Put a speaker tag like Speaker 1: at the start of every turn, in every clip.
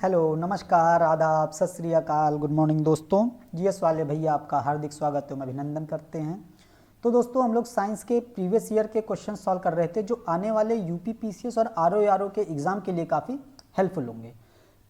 Speaker 1: Hello, नमस्कार, आदाब, सत श्री अकाल, गुड मॉर्निंग दोस्तों। जीएस वाले भैया आपका हार्दिक स्वागत एवं अभिनंदन करते हैं। तो दोस्तों, हम लोग साइंस के प्रीवियस ईयर के क्वेश्चन सॉल्व कर रहे थे जो आने वाले यूपी पीसीएस और आरओ के एग्जाम के लिए काफ़ी हेल्पफुल होंगे।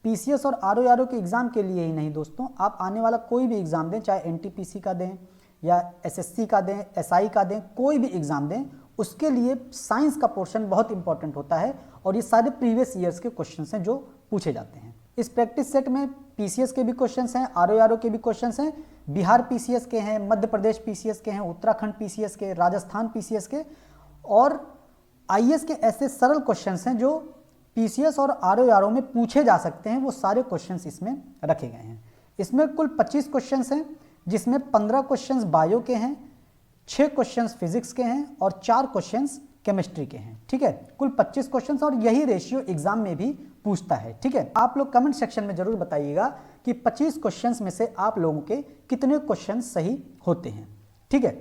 Speaker 1: पीसीएस और आरओ के एग्जाम के लिए ही नहीं दोस्तों, आप आने वाला कोई भी एग्जाम दें, चाहे एनटीपीसी का दें या एसएससी का दें, एसआई का दें, कोई भी एग्जाम दें, उसके लिए साइंस का पोर्शन बहुत इंपॉर्टेंट होता है और ये सारे प्रीवियस ईयर्स के क्वेश्चंस हैं जो पूछे जाते हैं। इस प्रैक्टिस सेट में पीसीएस के भी क्वेश्चंस हैं, आरओ के भी क्वेश्चंस हैं, बिहार पीसीएस के हैं, मध्य प्रदेश पीसीएस के हैं, उत्तराखंड पीसीएस के, राजस्थान पीसीएस के और आईएएस के ऐसे सरल क्वेश्चंस हैं जो पीसीएस और आरओ में पूछे जा सकते हैं। वो सारे क्वेश्चंस इसमें रखे गए हैं। इसमें कुल 25 क्वेश्चंस हैं, जिसमें 15 क्वेश्चंस बायो के हैं, 6 क्वेश्चंस फिजिक्स के हैं और 4 क्वेश्चंस केमिस्ट्री के हैं। ठीक है, कुल 25 क्वेश्चंस और यही रेशियो एग्जाम में भी पूछता है। ठीक है, आप लोग कमेंट सेक्शन में जरूर बताइएगा कि 25 क्वेश्चंस में से आप लोगों के कितने क्वेश्चंस सही होते हैं। ठीक है,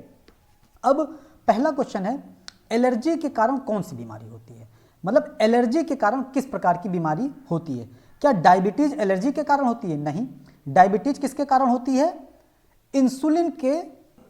Speaker 1: अब पहला क्वेश्चन है, एलर्जी के कारण कौन सी बीमारी होती है? मतलब एलर्जी के कारण किस प्रकार की बीमारी होती है? क्या डायबिटीज एलर्जी के कारण होती है? नहीं। डायबिटीज किसके कारण होती है?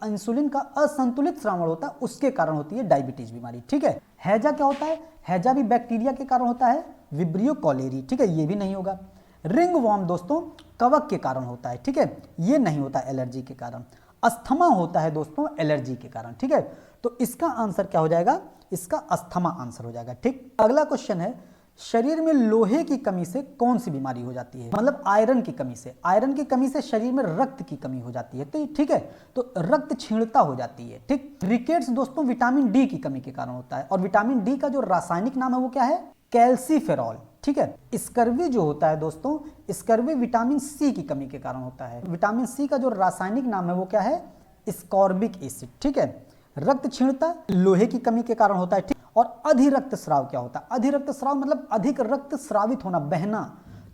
Speaker 1: इंसुलिन का असंतुलित श्रावण होता है, उसके कारण होती है डायबिटीज बीमारी। ठीक है, हैजा क्या होता है? हैजा भी बैक्टीरिया के कारण होता है, विब्रियो कॉलेरी। ठीक है, ये भी नहीं होगा। रिंग वॉर्म दोस्तों कवक के कारण होता है। ठीक है, ये नहीं होता एलर्जी के कारण। अस्थमा होता है दोस्तों एलर्जी के कारण। ठीक है, तो इसका आंसर क्या हो जाएगा? इसका अस्थमा आंसर हो जाएगा। ठीक, अगला क्वेश्चन है, शरीर में लोहे की कमी से कौन सी बीमारी हो जाती है? मतलब आयरन की कमी से। आयरन की कमी से शरीर में रक्त की कमी हो जाती है। तो ठीक है, तो रक्त क्षीणता हो जाती है। ठीक, रिकेट्स दोस्तों विटामिन डी की कमी के कारण होता है और विटामिन डी का जो रासायनिक नाम है वो क्या है? कैल्सीफेरॉल। ठीक है, स्कर्वी जो होता है दोस्तों, स्कर्वी विटामिन सी की कमी के कारण होता है। विटामिन सी का जो रासायनिक नाम है वो क्या है? Ascorbic acid. ठीक है, रक्त क्षीणता लोहे की कमी के कारण होता है। ठीक, और अधिरक्त स्राव क्या होता है? अधिरक्त स्राव मतलब अधिक रक्त स्रावित होना, बहना।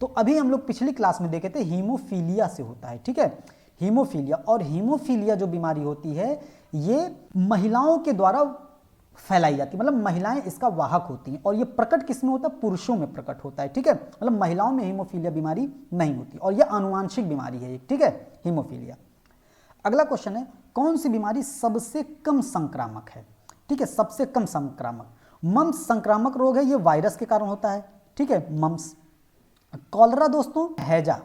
Speaker 1: तो अभी हम लोग पिछली क्लास में देखे थे हीमोफीलिया से होता है। ठीक है, हीमोफीलिया, और हीमोफीलिया जो बीमारी होती है ये महिलाओं के द्वारा फैलाई जाती है। मतलब महिलाएं इसका वाहक होती हैं और ये प्रकट किसमें होता है? पुरुषों में प्रकट होता है। ठीक है, मतलब महिलाओं में हीमोफीलिया बीमारी नहीं होती और यह आनुवांशिक बीमारी है। ठीक है, हीमोफीलिया। अगला क्वेश्चन है, कौन सी बीमारी सबसे कम संक्रामक है? ठीक है, सबसे कम संक्रामक। मम्स संक्रामक रोग है, ये वायरस के कारण होता है। ठीक है, मम्स। कॉलरा दोस्तों हैजा।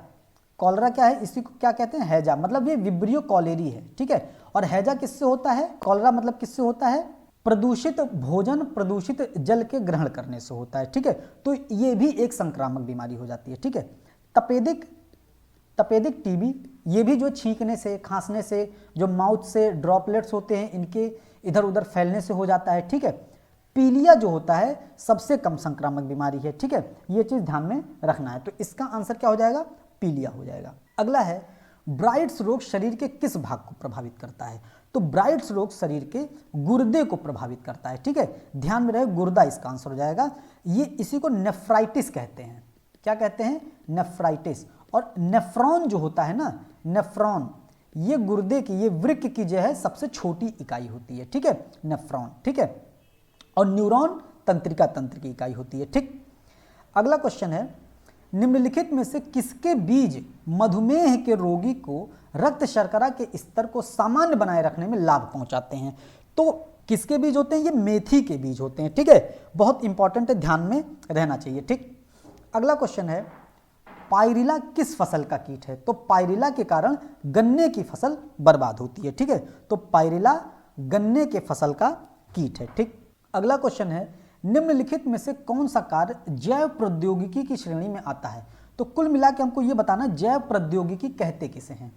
Speaker 1: कॉलरा क्या है? इसी को क्या कहते हैं? हैजा। मतलब ये विब्रियो कॉलेरी है। ठीक है, और हैजा किससे होता है? कॉलरा मतलब किससे होता है? प्रदूषित भोजन, प्रदूषित जल के ग्रहण करने से होता है। ठीक है, तो ये भी एक संक्रामक बीमारी हो जाती है। ठीक है, तपेदिक टीबी, ये भी जो छींकने से, खांसने से, जो माउथ से ड्रॉपलेट्स होते हैं इनके इधर उधर फैलने से हो जाता है। ठीक है, पीलिया जो होता है सबसे कम संक्रामक बीमारी है। ठीक है, ये चीज ध्यान में रखना है। तो इसका आंसर क्या हो जाएगा? पीलिया हो जाएगा। अगला है, ब्राइट्स रोग शरीर के किस भाग को प्रभावित करता है? तो ब्राइट्स रोग शरीर के गुर्दे को प्रभावित करता है। ठीक है, ध्यान में रहे, गुर्दा इसका आंसर हो जाएगा। ये इसी को नेफ्राइटिस कहते हैं। क्या कहते हैं? नेफ्राइटिस। और नेफ्रॉन जो होता है ना, नेफ्रॉन, ये गुर्दे की, ये वृक्क की जो है सबसे छोटी इकाई होती है। ठीक है, नेफ्रॉन। ठीक है, और न्यूरॉन तंत्रिका तंत्र की इकाई होती है। ठीक, अगला क्वेश्चन है, निम्नलिखित में से किसके बीज मधुमेह के रोगी को रक्त शर्करा के स्तर को सामान्य बनाए रखने में लाभ पहुंचाते हैं? तो किसके बीज होते हैं? ये मेथी के बीज होते हैं। ठीक है, बहुत इंपॉर्टेंट है, ध्यान में रहना चाहिए। ठीक, अगला क्वेश्चन है, पायरिला किस फसल का कीट है? तो पायरिला के कारण गन्ने की फसल बर्बाद होती है। ठीक है, तो पायरिला गन्ने के फसल का कीट है। ठीक, अगला क्वेश्चन है, निम्नलिखित में से कौन सा कार्य जैव प्रौद्योगिकी की श्रेणी में आता है? तो कुल मिला के हमको ये बताना, जैव प्रौद्योगिकी कहते किसे हैं?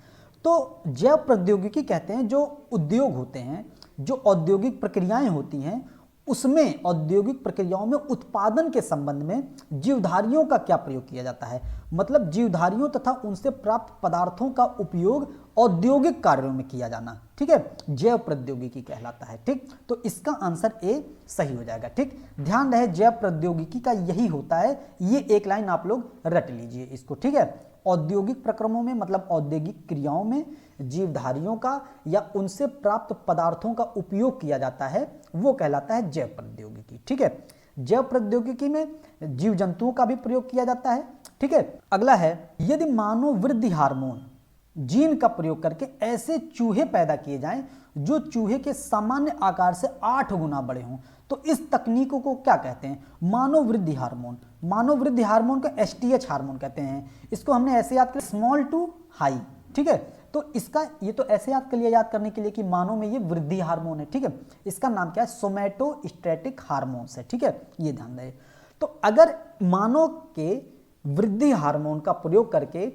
Speaker 1: तो जैव प्रौद्योगिकी कहते हैं जो उद्योग होते हैं, जो औद्योगिक प्रक्रियाएं होती हैं, उसमें औद्योगिक प्रक्रियाओं में उत्पादन के संबंध में जीवधारियों का क्या प्रयोग किया जाता है? मतलब जीवधारियों तथा उनसे प्राप्त पदार्थों का उपयोग औद्योगिक कार्यों में किया जाना। ठीक है, जैव प्रौद्योगिकी कहलाता है। ठीक, तो इसका आंसर ए सही हो जाएगा। ठीक, ध्यान रहे, जैव प्रौद्योगिकी का यही होता है। ये एक लाइन आप लोग रट लीजिए इसको। ठीक है, औद्योगिक प्रक्रमों में मतलब औद्योगिक क्रियाओं में जीवधारियों का या उनसे प्राप्त पदार्थों का उपयोग किया जाता है, वो कहलाता है जैव प्रौद्योगिकी। ठीक है, जैव प्रौद्योगिकी में जीव जंतुओं का भी प्रयोग किया जाता है, ठीक है। अगला है, यदि मानव वृद्धि हार्मोन जीन का प्रयोग करके ऐसे चूहे पैदा किए जाएं जो चूहे के सामान्य आकार से 8 गुना बड़े हों, तो इस तकनीक को क्या कहते हैं? मानव वृद्धि हार्मोन। मानव वृद्धि हार्मोन को STH हार्मोन कहते हैं। इसको हमने ऐसे याद कर, स्मॉल टू हाई, ठीक है। तो इसका ये तो ऐसे याद कर लिया, याद करने के लिए कि मानव में ये वृद्धि हार्मोन है, ठीक है। इसका नाम क्या है? सोमैटोस्टैटिक हार्मोन्स है, ठीक है, ये ध्यान रहे। तो अगर मानव के वृद्धि हार्मोन का प्रयोग करके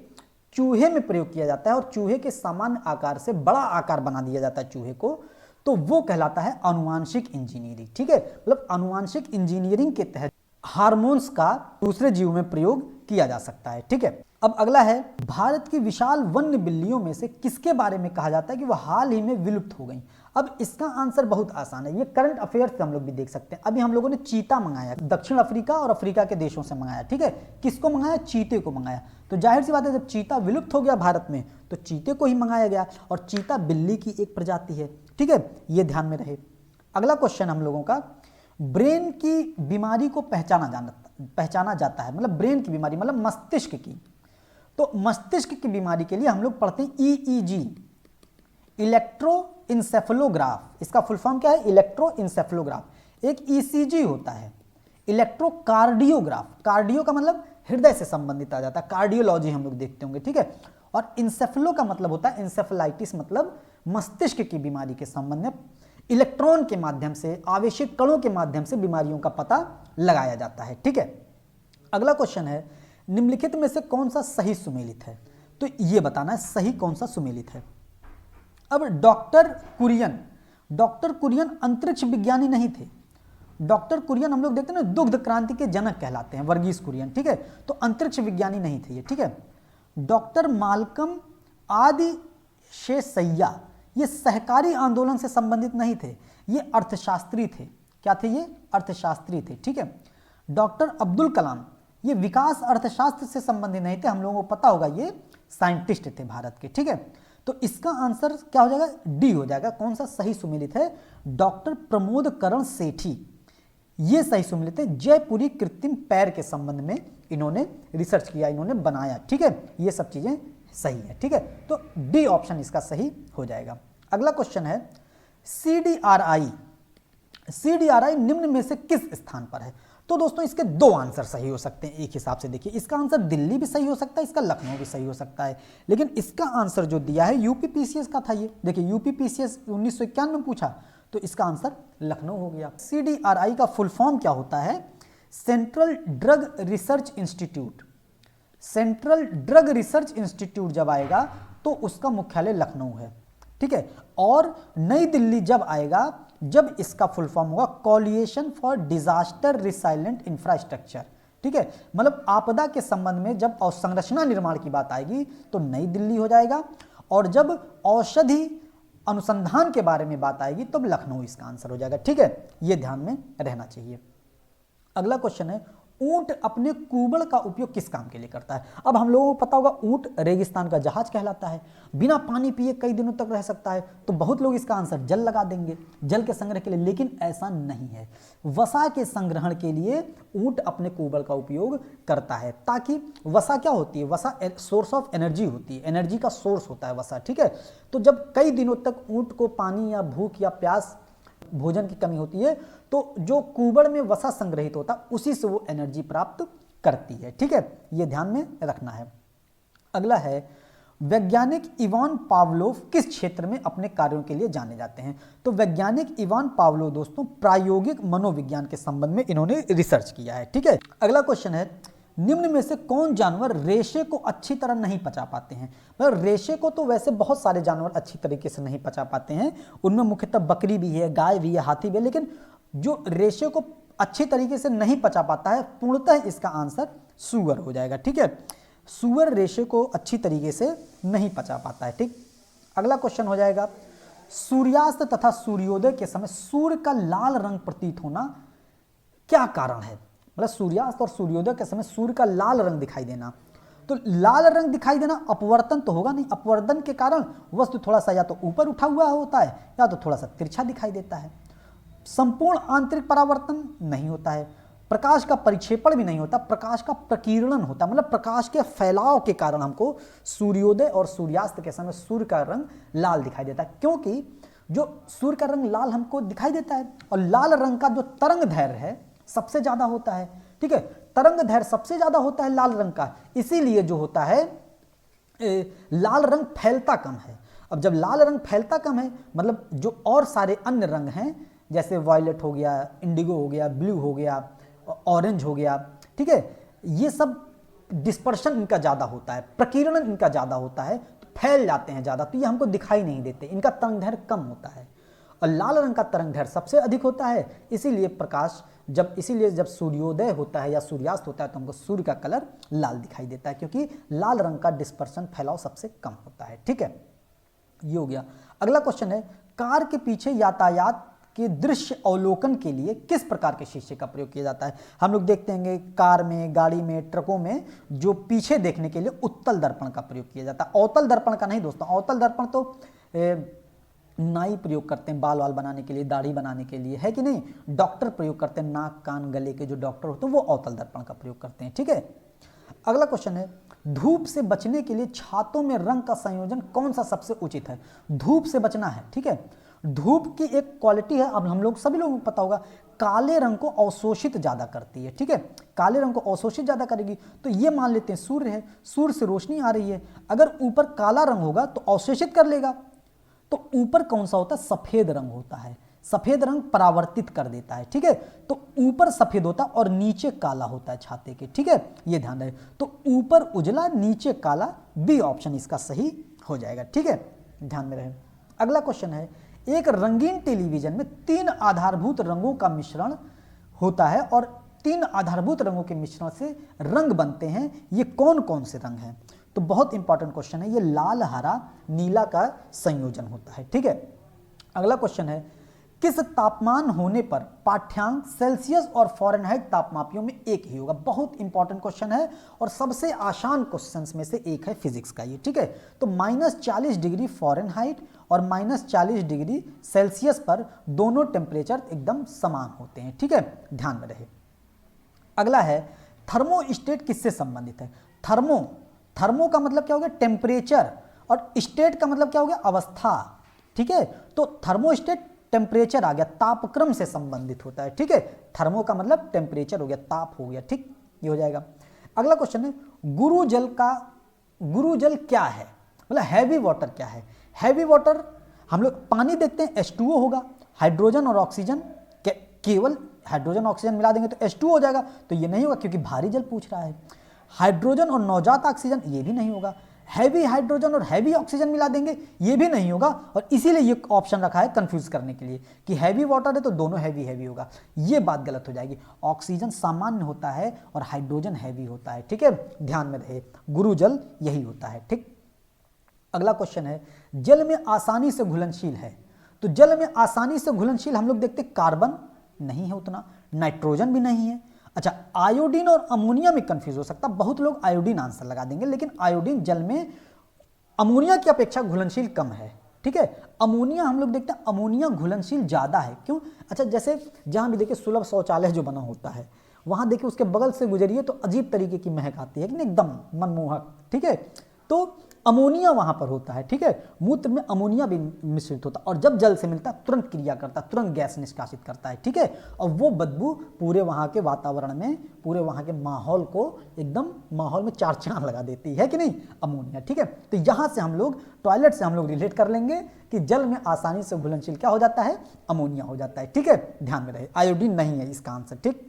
Speaker 1: चूहे में प्रयोग किया जाता है और चूहे के सामान्य आकार से बड़ा आकार बना दिया जाता है चूहे को, तो वो कहलाता है आनुवांशिक इंजीनियरिंग, ठीक है। मतलब आनुवांशिक इंजीनियरिंग के तहत हार्मोन्स का दूसरे जीव में प्रयोग किया जा सकता है, ठीक है। अब अगला है, भारत की विशाल वन्य बिल्लियों में से किसके बारे में कहा जाता है कि वह हाल ही में विलुप्त हो गई? अब इसका आंसर बहुत आसान है, ये करंट अफेयर्स से हम लोग भी देख सकते हैं। अभी हम लोगों ने चीता मंगाया, दक्षिण अफ्रीका और अफ्रीका के देशों से मंगाया, ठीक है। किसको मंगाया? चीते को मंगाया। तो जाहिर सी बात है, जब चीता विलुप्त हो गया भारत में तो चीते को ही मंगाया गया, और चीता बिल्ली की एक प्रजाति है, ठीक है, ये ध्यान में रहे। अगला क्वेश्चन हम लोगों का, ब्रेन की बीमारी को पहचाना जाता है, मतलब ब्रेन की बीमारी मतलब मस्तिष्क की। तो मस्तिष्क की बीमारी के लिए हम लोग पढ़ते हैं EEG, इलेक्ट्रोइंसेफेलोग्राफ। इसका फुल फॉर्म क्या है? इलेक्ट्रोइंसेफेलोग्राफ। एक ECG होता है, इलेक्ट्रोकार्डियोग्राफ। कार्डियो का मतलब हृदय से संबंधित आ जाता है, कार्डियोलॉजी हम लोग देखते होंगे, ठीक है। और इंसेफेलो का मतलब होता है इंसेफेलाइटिस, मतलब मस्तिष्क की बीमारी के संबंध में इलेक्ट्रॉन के माध्यम से, आवेशित कणों के माध्यम से बीमारियों का पता लगाया जाता है, ठीक है। अगला क्वेश्चन है, निम्नलिखित में से कौन सा सही सुमेलित है? तो ये बताना है सही कौन सा सुमेलित है। अब डॉक्टर कुरियन अंतरिक्ष विज्ञानी नहीं थे। डॉक्टर कुरियन हम लोग देखते हैं ना, दुग्ध क्रांति के जनक कहलाते हैं, वर्गीस कुरियन, ठीक है। तो अंतरिक्ष विज्ञानी नहीं थे ये, ठीक है। डॉक्टर मालकम आदि शेषैया, ये सहकारी आंदोलन से संबंधित नहीं थे, ये अर्थशास्त्री थे। क्या थे ये? अर्थशास्त्री थे, ठीक है। डॉक्टर अब्दुल कलाम, ये विकास अर्थशास्त्र से संबंधित नहीं थे, हम लोगों को पता होगा ये साइंटिस्ट थे भारत के, ठीक है। तो इसका आंसर क्या हो जाएगा? डी हो जाएगा। कौन सा सही सुमेलित है? डॉक्टर प्रमोद करण सेठी, ये सही सुमेलित है। जयपुरी कृत्रिम पैर के संबंध में इन्होंने रिसर्च किया, इन्होंने बनाया, ठीक है। ये सब चीजें सही है, ठीक है। तो डी ऑप्शन इसका सही हो जाएगा। अगला क्वेश्चन है, CDRI निम्न में से किस स्थान पर है? तो दोस्तों इसके दो आंसर सही हो सकते हैं एक हिसाब से। देखिए, इसका आंसर दिल्ली भी सही हो सकता है, इसका लखनऊ भी सही हो सकता है, लेकिन इसका आंसर जो दिया है UPPCS का था। ये देखिए, UPPCS 1991 में पूछा, तो इसका आंसर लखनऊ हो गया। CDRI का फुल फॉर्म क्या होता है? Central drug research institute. Central drug research institute जब आएगा तो उसका मुख्यालय लखनऊ है, ठीक है। और नई दिल्ली जब आएगा, जब इसका फुल फॉर्म होगा coalition for disaster resilient infrastructure, ठीक है। मतलब आपदा के संबंध में जब अवसंरचना निर्माण की बात आएगी तो नई दिल्ली हो जाएगा, और जब औषधि अनुसंधान के बारे में बात आएगी तब लखनऊ इसका आंसर हो जाएगा, ठीक है। यह ध्यान में रहना चाहिए। अगला क्वेश्चन है, ऊंट अपने कूबड़ का उपयोग किस काम के लिए करता है? अब हम लोगों को पता होगा ऊंट रेगिस्तान का जहाज कहलाता है, बिना पानी पिए कई दिनों तक रह सकता है, तो बहुत लोग इसका आंसर जल लगा देंगे, जल के संग्रह के लिए, लेकिन ऐसा नहीं है। वसा के संग्रहण के लिए ऊंट अपने कूबड़ का उपयोग करता है, ताकि वसा क्या होती है? वसा सोर्स ऑफ एनर्जी होती है, एनर्जी का सोर्स होता है वसा, ठीक है। तो जब कई दिनों तक ऊंट को पानी या भूख या प्यास, भोजन की कमी होती है, तो जो कूबड़ में वसा संग्रहित होता है उसी से वो एनर्जी प्राप्त करती है, ठीक है। ये ध्यान में रखना है। अगला है, वैज्ञानिक इवान पावलोव किस क्षेत्र में अपने कार्यों के लिए जाने जाते हैं? तो वैज्ञानिक इवान पावलोव दोस्तों प्रायोगिक मनोविज्ञान के संबंध में इन्होंने रिसर्च किया है, ठीक है। अगला क्वेश्चन है, निम्न में से कौन जानवर रेशे को अच्छी तरह नहीं पचा पाते हैं? मतलब रेशे को तो वैसे बहुत सारे जानवर अच्छी तरीके से नहीं पचा पाते हैं, उनमें मुख्यतः बकरी भी है, गाय भी है, हाथी भी है, लेकिन जो रेशे को अच्छी तरीके से नहीं पचा पाता है, पूर्णतः इसका आंसर सूअर हो जाएगा, ठीक है। सूअर रेशे को अच्छी तरीके से नहीं पचा पाता है, ठीक। अगला क्वेश्चन हो जाएगा, सूर्यास्त तथा सूर्योदय के समय सूर्य का लाल रंग प्रतीत होना क्या कारण है? मतलब सूर्यास्त और सूर्योदय के समय सूर्य का लाल रंग दिखाई देना, तो लाल रंग दिखाई देना अपवर्तन तो होगा नहीं, अपवर्तन के कारण वस्तु थोड़ा सा या तो ऊपर उठा हुआ होता है या तो थोड़ा सा तिरछा दिखाई देता है। संपूर्ण आंतरिक परावर्तन नहीं होता है, प्रकाश का परिक्षेपण भी नहीं होता, प्रकाश का प्रकीर्णन होता है, मतलब प्रकाश के फैलाव के कारण हमको सूर्योदय और सूर्यास्त के समय सूर्य का रंग लाल दिखाई देता है, क्योंकि जो सूर्य का रंग लाल हमको दिखाई देता है और लाल रंग का जो तरंग दैर्घ्य है सबसे ज्यादा होता है, ठीक है, तरंग दैर्घ्य सबसे ज्यादा होता है लाल रंग का, इसीलिए जो होता है लाल रंग फैलता कम है। अब जब लाल रंग फैलता कम है मतलब जो और सारे अन्य रंग हैं जैसे वायलेट हो गया, इंडिगो हो गया, ब्लू हो गया, ऑरेंज हो गया, ठीक है, ये सब डिस्पर्शन इनका ज़्यादा होता है, प्रकीर्णन इनका ज़्यादा होता है, तो फैल जाते हैं ज़्यादा, तो ये हमको दिखाई नहीं देते, इनका तरंग दैर्घ्य कम होता है और लाल रंग का तरंग दैर्घ्य सबसे अधिक होता है। इसीलिए जब सूर्योदय होता है या सूर्यास्त होता है तो हमको सूर्य का कलर लाल दिखाई देता है, क्योंकि लाल रंग का डिस्पर्शन फैलाव सबसे कम होता है, ठीक है, ये हो गया। अगला क्वेश्चन है, कार के पीछे यातायात के दृश्य अवलोकन के लिए किस प्रकार के शीशे का प्रयोग किया जाता है? हम लोग देखते हैं कार में, गाड़ी में, ट्रकों में जो पीछे देखने के लिए उत्तल दर्पण का प्रयोग किया जाता है, अवतल दर्पण का नहीं दोस्तों। अवतल दर्पण तो नाई प्रयोग करते हैं बाल वाल बनाने के लिए, दाढ़ी बनाने के लिए, है कि नहीं, डॉक्टर प्रयोग करते हैं, नाक कान गले के जो डॉक्टर होते हैं वो अवतल दर्पण का प्रयोग करते हैं, ठीक है। अगला क्वेश्चन है, धूप से बचने के लिए छातों में रंग का संयोजन कौन सा सबसे उचित है? धूप से बचना है, ठीक है, धूप की एक क्वालिटी है, अब हम लोग सभी लोगों को पता होगा, काले रंग को अवशोषित ज्यादा करती है, ठीक है, काले रंग को अवशोषित ज्यादा करेगी। तो ये मान लेते हैं सूर्य है, सूर्य से रोशनी आ रही है, अगर ऊपर काला रंग होगा तो अवशोषित कर लेगा, तो ऊपर कौन सा होता है? सफेद रंग होता है, सफेद रंग परावर्तित कर देता है, ठीक है, तो ऊपर सफेद होता है और नीचे काला होता है छाते के, ठीक है, ये ध्यान रहे, तो ऊपर उजला नीचे काला, बी ऑप्शन इसका सही हो जाएगा, ठीक है, ध्यान में रहे। अगला क्वेश्चन है, एक रंगीन टेलीविजन में 3 आधारभूत रंगों का मिश्रण होता है और 3 आधारभूत रंगों के मिश्रण से रंग बनते हैं, ये कौन कौन से रंग हैं? तो बहुत इंपॉर्टेंट क्वेश्चन है, ये लाल हरा नीला का संयोजन होता है, ठीक है। अगला क्वेश्चन है, किस तापमान होने पर पाठ्यांक सेल्सियस और फ़ारेनहाइट तापमापियों में एक ही होगा? बहुत इंपॉर्टेंट क्वेश्चन है और सबसे आसान क्वेश्चंस में से एक है फिजिक्स का ये, ठीक है। तो -40 डिग्री फ़ारेनहाइट और -40 डिग्री सेल्सियस पर दोनों टेम्परेचर एकदम समान होते हैं, ठीक है, ध्यान में रहे। अगला है, थर्मोस्टेट किससे संबंधित है? थर्मो का मतलब क्या हो गया? टेम्परेचर, और स्टेट का मतलब क्या हो गया? अवस्था, ठीक है, तो थर्मोस्टेट टेम्परेचर आ गया, तापक्रम से संबंधित होता है, ठीक है, थर्मो का मतलब टेम्परेचर हो गया, ताप हो गया, ठीक, ये हो जाएगा। अगला क्वेश्चन है, गुरुजल क्या है? मतलब हैवी वाटर क्या है? हैवी वाटर हम लोग पानी देखते हैं H2O होगा, हाइड्रोजन और ऑक्सीजन, केवल हाइड्रोजन ऑक्सीजन मिला देंगे तो H2O हो जाएगा, तो ये नहीं होगा क्योंकि भारी जल पूछ रहा है। हाइड्रोजन और नवजात ऑक्सीजन, ये भी नहीं होगा। हैवी हाइड्रोजन और हैवी ऑक्सीजन मिला देंगे, ये भी नहीं होगा, और इसीलिए ये ऑप्शन रखा है कंफ्यूज करने के लिए कि हैवी वाटर है तो दोनों हैवी हैवी होगा, ये बात गलत हो जाएगी। ऑक्सीजन सामान्य होता है और हाइड्रोजन हैवी होता है, ठीक है, ध्यान में रहे, गुरुजल यही होता है, ठीक। अगला क्वेश्चन है, जल में आसानी से घुलनशील है, तो जल में आसानी से घुलनशील हम लोग देखते कार्बन नहीं है उतना, नाइट्रोजन भी नहीं है। अच्छा, आयोडीन और अमोनिया में कंफ्यूज हो सकता, बहुत लोग आयोडीन आंसर लगा देंगे, लेकिन आयोडीन जल में अमोनिया की अपेक्षा घुलनशील कम है, ठीक है। अमोनिया हम लोग देखते हैं अमोनिया घुलनशील ज्यादा है, क्यों? अच्छा, जैसे जहां भी देखिए सुलभ शौचालय जो बना होता है वहां देखिए उसके बगल से गुजरिए तो अजीब तरीके की महक आती है कि एकदम मनमोहक, ठीक है, तो अमोनिया वहां पर होता है, ठीक है, मूत्र में अमोनिया भी मिश्रित होता है और जब जल से मिलता है तुरंत क्रिया करता है, तुरंत गैस निष्कासित करता है, ठीक है, और वो बदबू पूरे वहां के वातावरण में, पूरे वहां के माहौल को एकदम माहौल में चार चांद लगा देती है कि नहीं, अमोनिया, ठीक है। तो यहां से हम लोग टॉयलेट से हम लोग रिलेट कर लेंगे कि जल में आसानी से घुलनशील क्या हो जाता है? अमोनिया हो जाता है, ठीक है, ध्यान में रहे, आयोडीन नहीं है इसका आंसर, ठीक।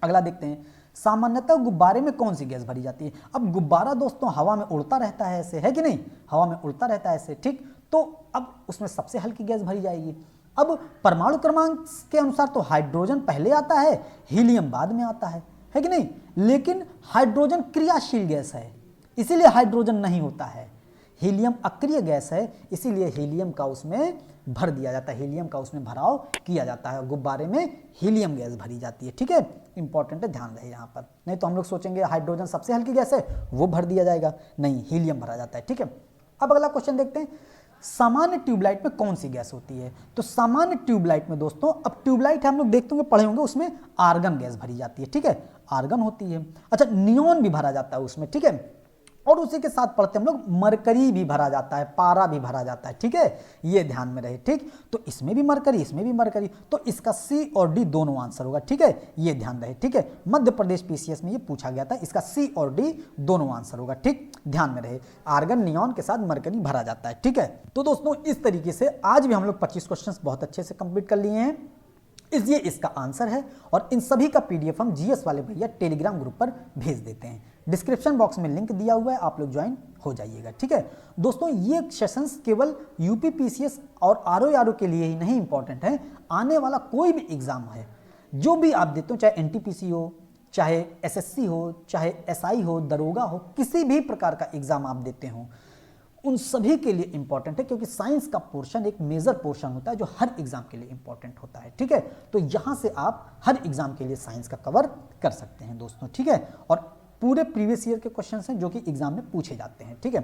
Speaker 1: अगला देखते हैं, सामान्यतः गुब्बारे में कौन सी गैस भरी जाती है? अब गुब्बारा दोस्तों हवा में उड़ता रहता है ऐसे, है कि नहीं, हवा में उड़ता रहता है ऐसे, ठीक, तो अब उसमें सबसे हल्की गैस भरी जाएगी। अब परमाणु क्रमांक के अनुसार तो हाइड्रोजन पहले आता है, हीलियम बाद में आता है कि नहीं, लेकिन हाइड्रोजन क्रियाशील गैस है इसीलिए हाइड्रोजन नहीं होता है, हीलियम अक्रिय गैस है इसीलिए हीलियम का उसमें भर दिया जाता है, हीलियम का उसमें भराव किया जाता है, गुब्बारे में हीलियम गैस भरी जाती है, ठीक है, इंपॉर्टेंट है, ध्यान रहे यहाँ पर, नहीं तो हम लोग सोचेंगे हाइड्रोजन सबसे हल्की गैस है वो भर दिया जाएगा, नहीं, हीलियम भरा जाता है, ठीक है। अब अगला क्वेश्चन देखते हैं, सामान्य ट्यूबलाइट में कौन सी गैस होती है? तो सामान्य ट्यूबलाइट में दोस्तों, अब ट्यूबलाइट हम लोग देखते होंगे, पढ़े होंगे, उसमें आर्गन गैस भरी जाती है, ठीक है, आर्गन होती है। अच्छा, नियॉन भी भरा जाता है उसमें, ठीक है, और उसी के साथ पढ़ते हम लोग मरकरी भी भरा जाता है, पारा भी भरा जाता है, ठीक है, ये ध्यान में रहे, ठीक। तो इसमें भी मरकरी, इसमें भी मरकरी, तो इसका सी और डी दोनों आंसर होगा, ठीक है, ये ध्यान रहे, ठीक है। मध्य प्रदेश पीसीएस में ये पूछा गया था, इसका सी और डी दोनों आंसर होगा, ठीक, ध्यान में रहे। आर्गन नियॉन के साथ मरकरी भरा जाता है, ठीक है। तो दोस्तों इस तरीके से आज भी हम लोग 25 क्वेश्चन बहुत अच्छे से कंप्लीट कर लिए हैं, ये इसका आंसर है। और इन सभी का पीडीएफ हम जीएस वाले भैया टेलीग्राम ग्रुप पर भेज देते हैं। डिस्क्रिप्शन बॉक्स में लिंक दिया हुआ है, आप लोग ज्वाइन हो जाइएगा, ठीक है। दोस्तों ये सेशंस केवल यूपी पीसीएस और आरओ के लिए ही नहीं इंपॉर्टेंट है, आने वाला कोई भी एग्जाम है जो भी आप देते हो, चाहे एनटीपीसी हो, चाहे एसएससी हो, चाहे एसआई हो, दरोगा हो, किसी भी प्रकार का एग्जाम आप देते हो, उन सभी के लिए इंपॉर्टेंट है, क्योंकि साइंस का पोर्शन एक मेजर पोर्शन होता है जो हर एग्जाम के लिए इंपॉर्टेंट होता है, ठीक है। तो यहां से आप हर एग्जाम के लिए साइंस का कवर कर सकते हैं दोस्तों, ठीक है। और पूरे प्रीवियस ईयर के क्वेश्चंस हैं जो कि एग्जाम में पूछे जाते हैं, ठीक है।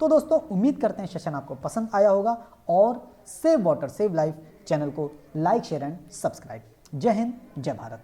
Speaker 1: तो दोस्तों उम्मीद करते हैं सेशन आपको पसंद आया होगा, और save water save life channel को लाइक शेयर एंड सब्सक्राइब। जय हिंद, जय भारत।